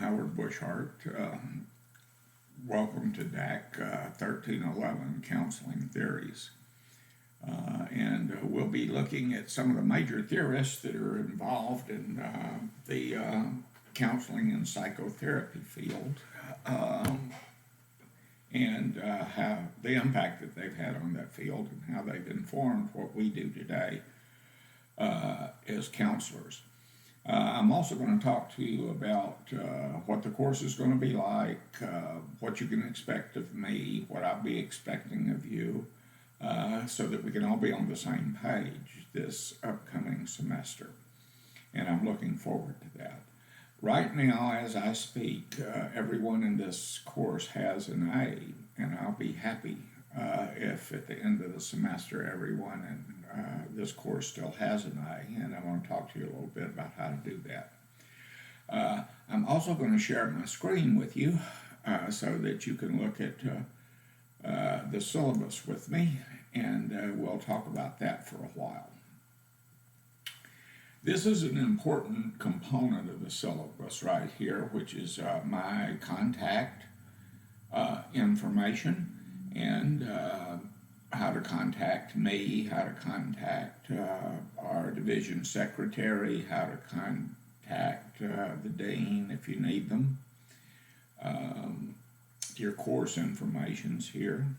Howard Bushart. Welcome to DAAC 1311 Counseling Theories. And we'll be looking at some of the major theorists that are involved in the counseling and psychotherapy field, and how the impact that they've had on that field and how they've informed what we do today as counselors. I'm also going to talk to you about what the course is going to be like, what you can expect of me, what I'll be expecting of you, so that we can all be on the same page this upcoming semester. And I'm looking forward to that. Right now, as I speak, everyone in this course has an A, and I'll be happy if at the end of the semester everyone in this course still has an A, and I want to talk to you a little bit about how to do that. I'm also going to share my screen with you so that you can look at the syllabus with me, and we'll talk about that for a while. This is an important component of the syllabus right here, which is my contact information and how to contact me, how to contact our division secretary, how to contact the dean if you need them. Your course information's here.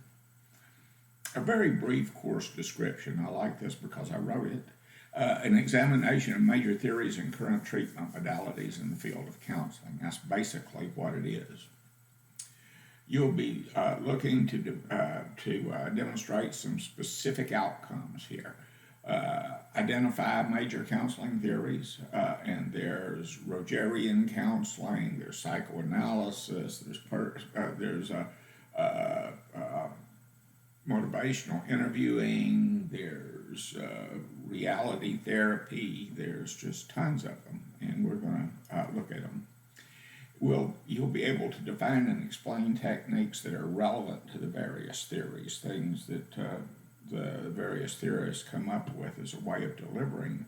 A very brief course description. I like this because I wrote it. An examination of major theories and current treatment modalities in the field of counseling. That's basically what it is. You'll be looking to demonstrate some specific outcomes here. Identify major counseling theories, and there's Rogerian counseling, there's psychoanalysis, there's motivational interviewing, there's reality therapy, there's just tons of them, and we're going to look at them. You'll be able to define and explain techniques that are relevant to the various theories, things that the various theorists come up with as a way of delivering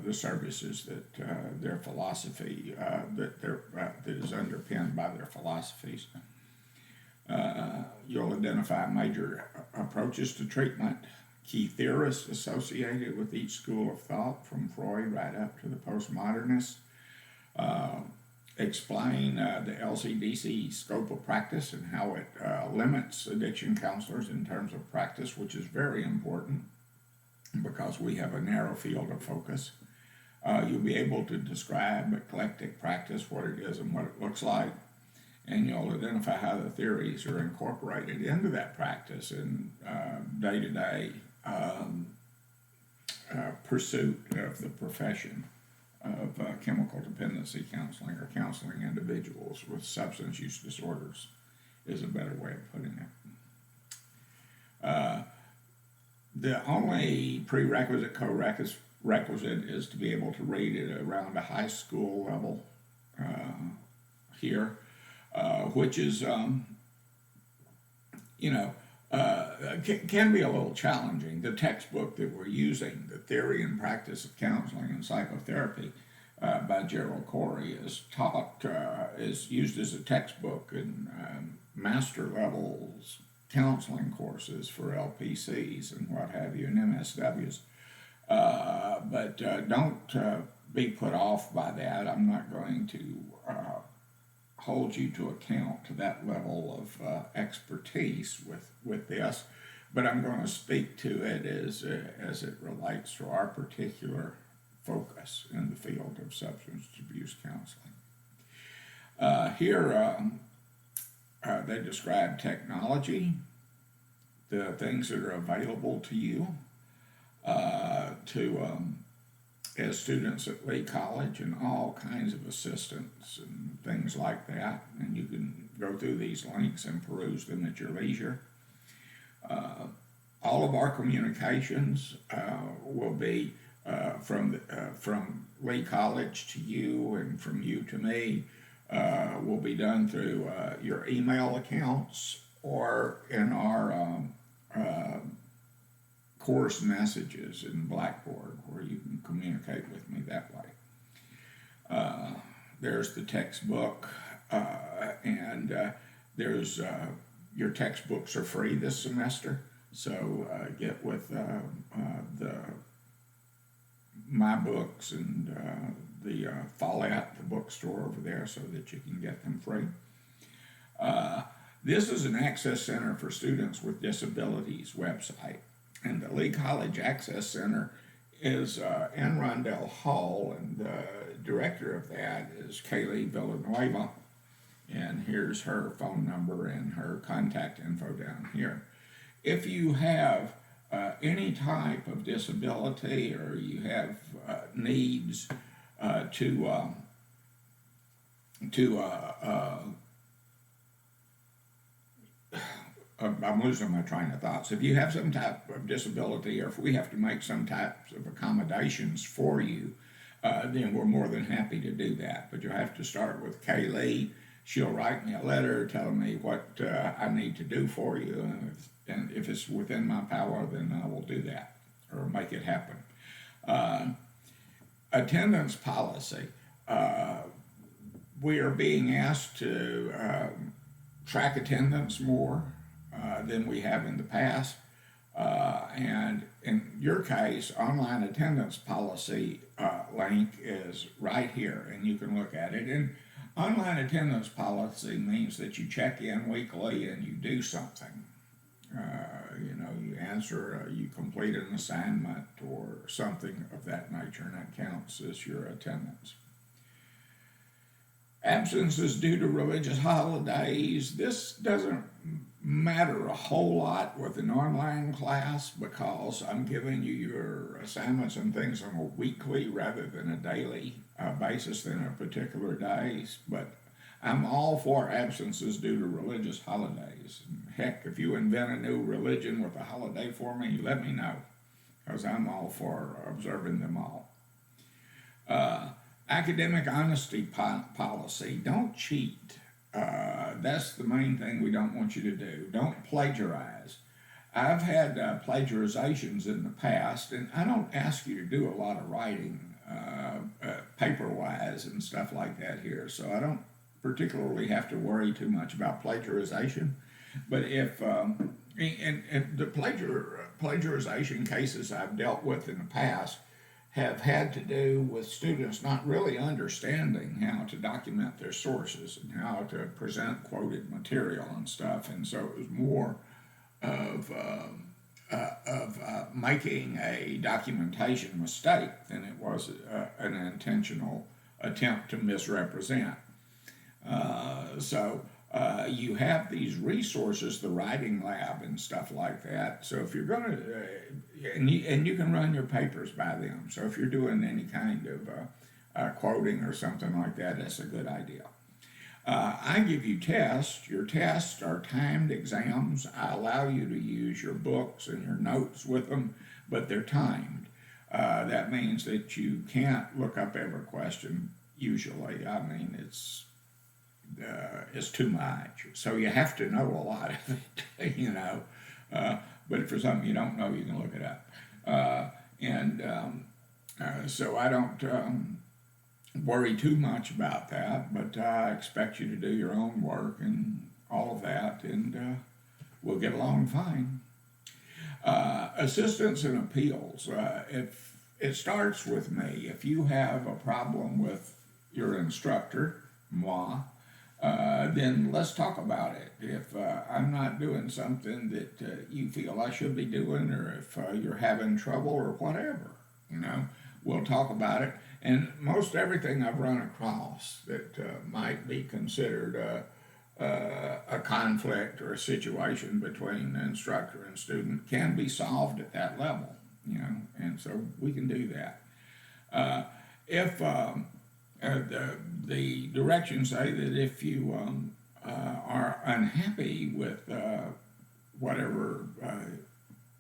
the services that their philosophy, that is underpinned by their philosophies. You'll identify major approaches to treatment, key theorists associated with each school of thought, from Freud right up to the postmodernists. Explain the LCDC scope of practice and how it limits addiction counselors in terms of practice, which is very important because we have a narrow field of focus. You'll be able to describe eclectic practice, what it is and what it looks like, and you'll identify how the theories are incorporated into that practice in day-to-day pursuit of the profession of chemical dependency counseling, or counseling individuals with substance use disorders is a better way of putting it. The only prerequisite is to be able to read at around a high school level here, which is, can be a little challenging. The textbook that we're using, The Theory and Practice of Counseling and Psychotherapy by Gerald Corey, is used as a textbook in master levels counseling courses for LPCs and what have you, and MSWs. But don't be put off by that. I'm not going to hold you to account to that level of expertise with this, but I'm going to speak to it as it relates to our particular focus in the field of substance abuse counseling. Here they describe technology, the things that are available to you as students at Lee College, and all kinds of assistance and things like that. And you can go through these links and peruse them at your leisure. All of our communications will be from Lee College to you and from you to me, will be done through your email accounts or in our course messages in Blackboard, where you can communicate with me that way. there's the textbook, and there's your textbooks are free this semester. So get with the My Books and the Fallout, the bookstore over there, so that you can get them free. This is an Access Center for Students with Disabilities website, and the Lee College Access Center is in Rondell Hall, and the director of that is Kaylee Villanueva, and here's her phone number and her contact info down here. If you have any type of disability, or you have needs I'm losing my train of thoughts. If you have some type of disability, or if we have to make some types of accommodations for you, then we're more than happy to do that. But you'll have to start with Kaylee. She'll write me a letter telling me what I need to do for you, and if it's within my power, then I will do that or make it happen. Attendance policy. We are being asked to track attendance more than we have in the past. And in your case, online attendance policy link is right here, and you can look at it. And online attendance policy means that you check in weekly and you do something. You answer, you complete an assignment or something of that nature, and that counts as your attendance. Absences due to religious holidays. This doesn't matter a whole lot with an online class, because I'm giving you your assignments and things on a weekly rather than a daily basis than a particular days. But I'm all for absences due to religious holidays. Heck, if you invent a new religion with a holiday for me, let me know, because I'm all for observing them all. Academic honesty policy. Don't cheat. That's the main thing we don't want you to do. Don't plagiarize. I've had plagiarizations in the past, and I don't ask you to do a lot of writing paper-wise and stuff like that here, so I don't particularly have to worry too much about plagiarization. But if and the plagiarization cases I've dealt with in the past have had to do with students not really understanding how to document their sources and how to present quoted material and stuff, and so it was more of making a documentation mistake than it was an intentional attempt to misrepresent. You have these resources, the writing lab and stuff like that. So if you're going to, and you can run your papers by them. So if you're doing any kind of quoting or something like that, that's a good idea. I give you tests. Your tests are timed exams. I allow you to use your books and your notes with them, but they're timed. That means that you can't look up every question usually. I mean, it's too much. So you have to know a lot of it, but if there's something you don't know, you can look it up. So I don't worry too much about that, but I expect you to do your own work and all of that, and we'll get along fine. Assistance and appeals. If it starts with me, if you have a problem with your instructor, moi, then let's talk about it. If I'm not doing something that you feel I should be doing, or if you're having trouble or whatever, we'll talk about it. And most everything I've run across that might be considered a conflict or a situation between instructor and student can be solved at that level, and so we can do that. If the directions say that if you are unhappy with whatever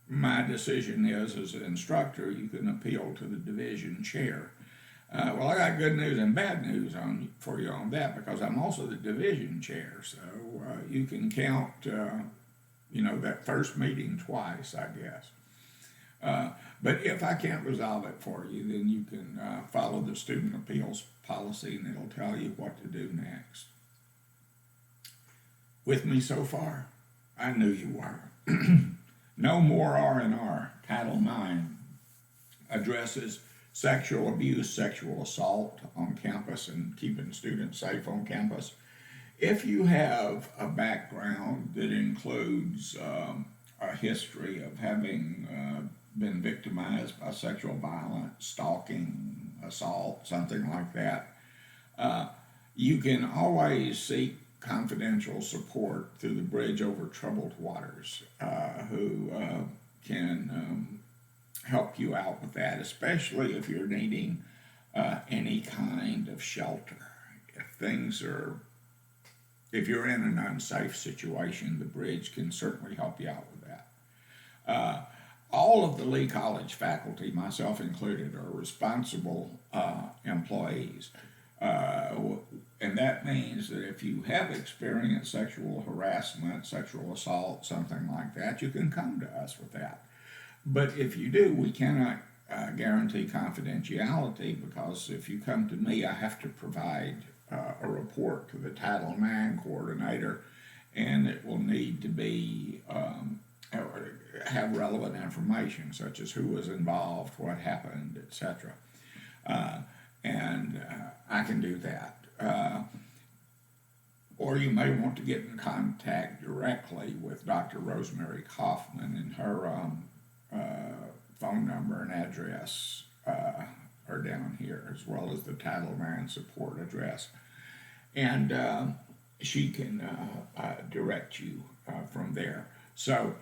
my decision is as an instructor, you can appeal to the division chair. Well, I got good news and bad news for you on that, because I'm also the division chair, so you can count, that first meeting twice, I guess. But if I can't resolve it for you, then you can follow the student appeals policy and it'll tell you what to do next. With me so far? I knew you were. No more R&R. Title IX addresses sexual abuse, sexual assault on campus and keeping students safe on campus. If you have a background that includes a history of having been victimized by sexual violence, stalking, assault, something like that, you can always seek confidential support through the Bridge Over Troubled Waters, who can help you out with that, especially if you're needing any kind of shelter. If you're in an unsafe situation, the Bridge can certainly help you out with that. All of the Lee College faculty, myself included, are responsible employees. And that means that if you have experienced sexual harassment, sexual assault, something like that, you can come to us with that. But if you do, we cannot guarantee confidentiality, because if you come to me, I have to provide a report to the Title IX coordinator, and it will need to be have relevant information, such as who was involved, what happened, etc. And I can do that. Or you may want to get in contact directly with Dr. Rosemary Kaufman, and her phone number and address are down here, as well as the Title IX support address. And she can direct you from there. So,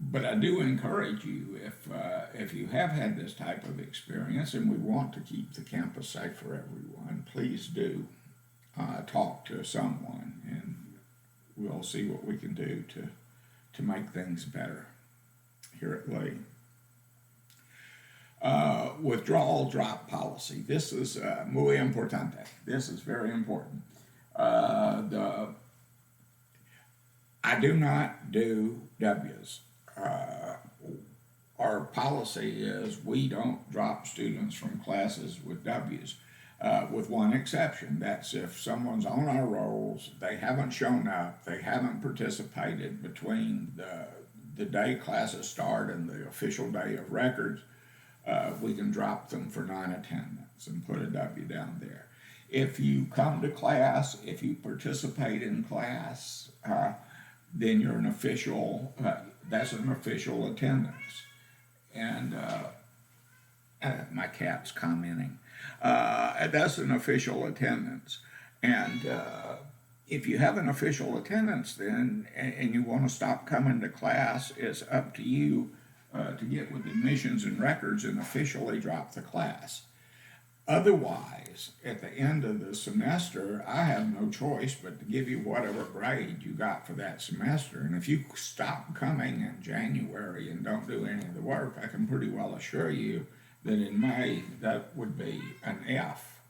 but I do encourage you, if you have had this type of experience and we want to keep the campus safe for everyone, please do talk to someone, and we'll see what we can do to make things better here at Lee. Withdrawal drop policy. This is muy importante. This is very important. I do not do W's. Our policy is we don't drop students from classes with W's, with one exception. That's if someone's on our rolls, they haven't shown up, they haven't participated between the day classes start and the official day of records, we can drop them for non-attendance and put a W down there. If you come to class, if you participate in class, then you're an official, that's an official attendance. And my cat's commenting. That's an official attendance. And if you have an official attendance then, and you want to stop coming to class, it's up to you to get with admissions and records and officially drop the class. Otherwise, at the end of the semester, I have no choice but to give you whatever grade you got for that semester. And if you stop coming in January and don't do any of the work, I can pretty well assure you that in May, that would be an F.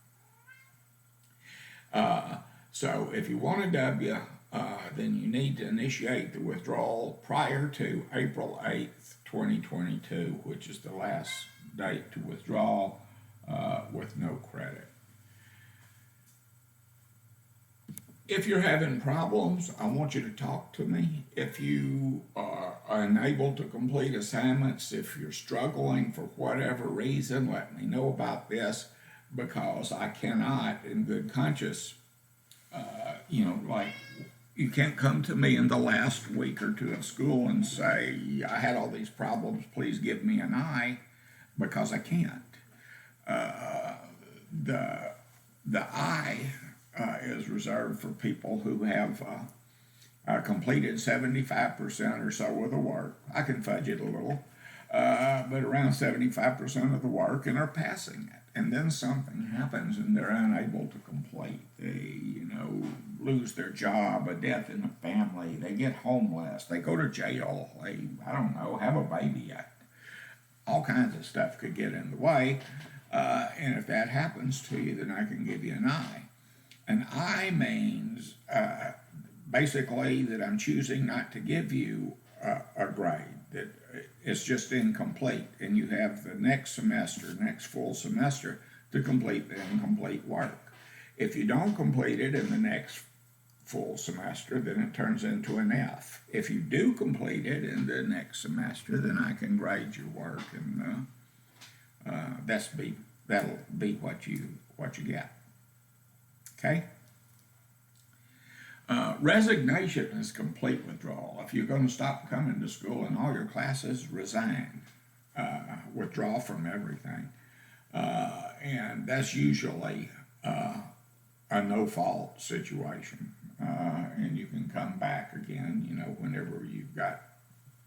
So if you want a W, then you need to initiate the withdrawal prior to April 8th, 2022, which is the last date to withdraw with no credit. If you're having problems, I want you to talk to me. If you are unable to complete assignments, if you're struggling for whatever reason, let me know about this, because I cannot, in good conscience, like, you can't come to me in the last week or two of school and say, I had all these problems, please give me an I, because I can't. The I is reserved for people who have completed 75% or so of the work. I can fudge it a little, but around 75% of the work, and are passing it. And then something happens and they're unable to complete. They, lose their job, a death in the family, they get homeless, they go to jail, they, have a baby. All kinds of stuff could get in the way. And if that happens to you, then I can give you an I. An I means basically that I'm choosing not to give you a grade. that it's just incomplete, and you have the next full semester, to complete the incomplete work. If you don't complete it in the next full semester, then it turns into an F. If you do complete it in the next semester, then I can grade your work, and that'll be what you get. Okay. Resignation is complete withdrawal. If you're going to stop coming to school and all your classes, resign, withdraw from everything, and that's usually a no-fault situation, and you can come back again, whenever you've got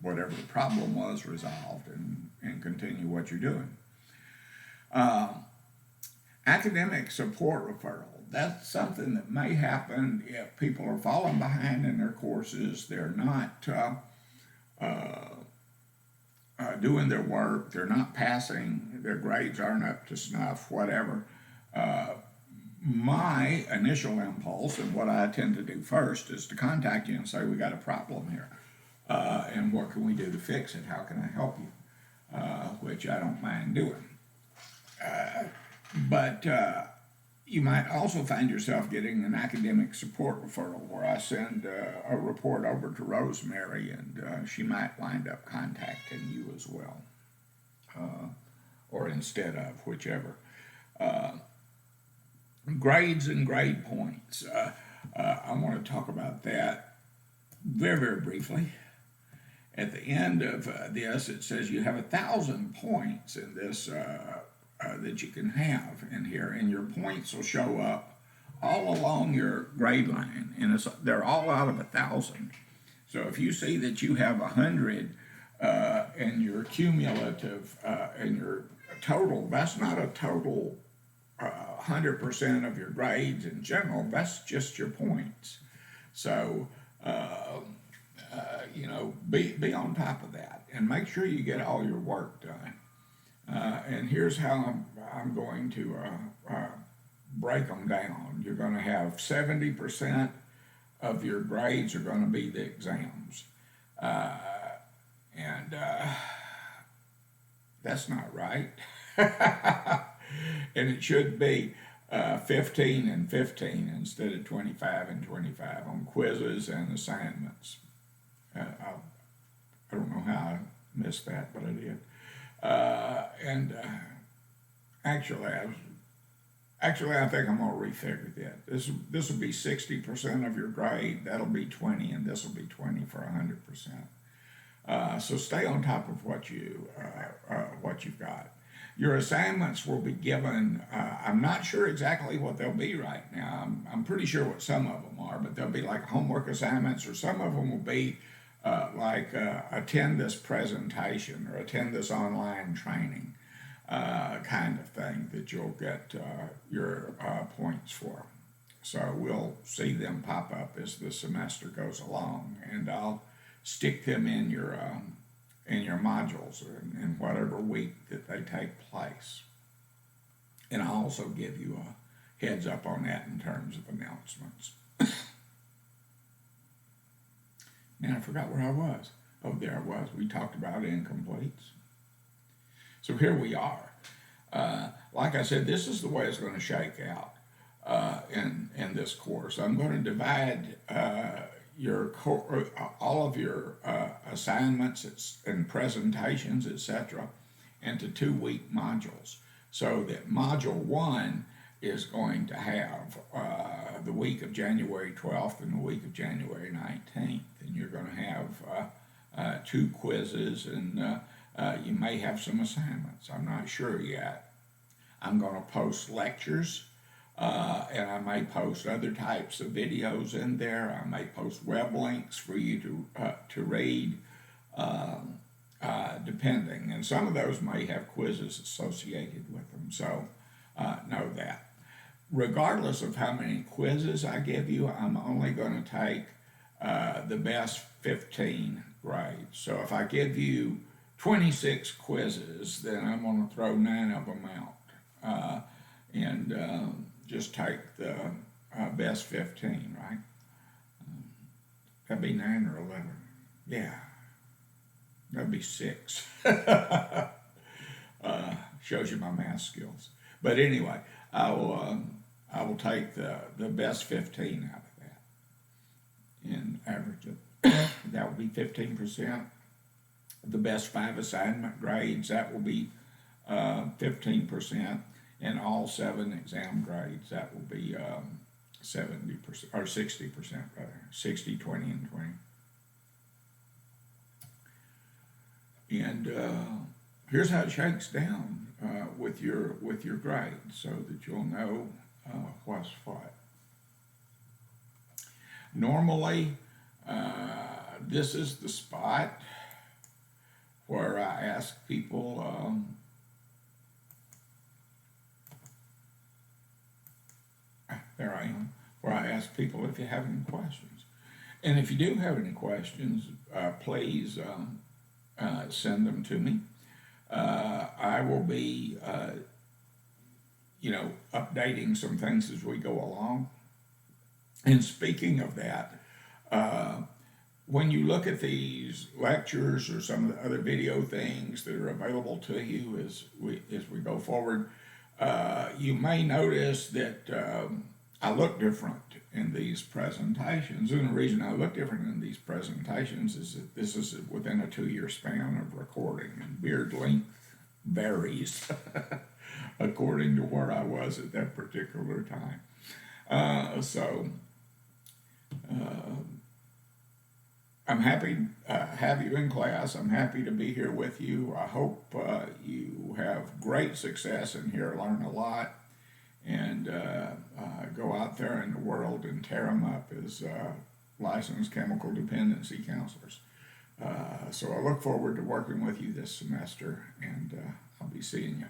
whatever the problem was resolved, and continue what you're doing. Academic support referral. That's something that may happen if people are falling behind in their courses, they're not doing their work, they're not passing, their grades aren't up to snuff, whatever. My initial impulse, and what I tend to do first, is to contact you and say, we got a problem here, and what can we do to fix it? How can I help you? Which I don't mind doing. But you might also find yourself getting an academic support referral, where I send a report over to Rosemary, and she might wind up contacting you as well, or instead of, whichever. Grades and grade points. I want to talk about that very, very briefly. At the end of this, it says you have 1,000 points in this that you can have in here, and your points will show up all along your grade line, and they're all out of 1,000. So if you see that you have 100 in your cumulative in your total, that's not a total 100% of your grades in general. That's just your points. So be on top of that, and make sure you get all your work done. And here's how I'm going to break them down. You're going to have 70% of your grades are going to be the exams. And that's not right. And it should be 15 and 15 instead of 25 and 25 on quizzes and assignments. I don't know how I missed that, but I did. Actually, I think I'm gonna refigure that. This will be 60% of your grade. That'll be 20, and this will be 20 for 100%. So stay on top of what you've got. Your assignments will be given. I'm not sure exactly what they'll be right now. I'm pretty sure what some of them are, but they'll be like homework assignments, or some of them will be like attend this presentation or attend this online training kind of thing that you'll get your points for. So we'll see them pop up as the semester goes along, and I'll stick them in your modules in whatever week that they take place. And I'll also give you a heads up on that in terms of announcements. Man, I forgot where I was. Oh, there I was. We talked about incompletes. So here we are. Like I said, this is the way it's going to shake out in this course. I'm going to divide all of your assignments and presentations, etc., into 2-week modules. So that module 1 is going to have the week of January 12th and the week of January 19th. And you're going to have 2 quizzes, and you may have some assignments. I'm not sure yet. I'm going to post lectures, and I may post other types of videos in there. I may post web links for you to read, depending. And some of those may have quizzes associated with them, so know that. Regardless of how many quizzes I give you, I'm only going to take the best 15 grades. So if I give you 26 quizzes, then I'm going to throw 9 of them out and just take the best 15, right? That'd be 9 or 11. Yeah. That'd be 6. Shows you my math skills. But anyway, I will take the best 15 out of that and average it. That would be 15%. The best 5 assignment grades, that will be 15%. And all 7 exam grades, that will be 70% or 60% rather, 60, 20, and 20. And here's how it shakes down with your grades, so that you'll know what's what. Normally, this is the spot where I ask people. There I am, where I ask people if you have any questions. And if you do have any questions, please send them to me. I will be, updating some things as we go along. And speaking of that, when you look at these lectures or some of the other video things that are available to you as we go forward, you may notice that I look different in these presentations. And the reason I look different in these presentations is that this is within a 2-year span of recording, and beard length varies according to where I was at that particular time. So I'm happy to have you in class. I'm happy to be here with you. I hope you have great success in here, learn a lot, and go out there in the world and tear them up as licensed chemical dependency counselors. So I look forward to working with you this semester, and I'll be seeing you.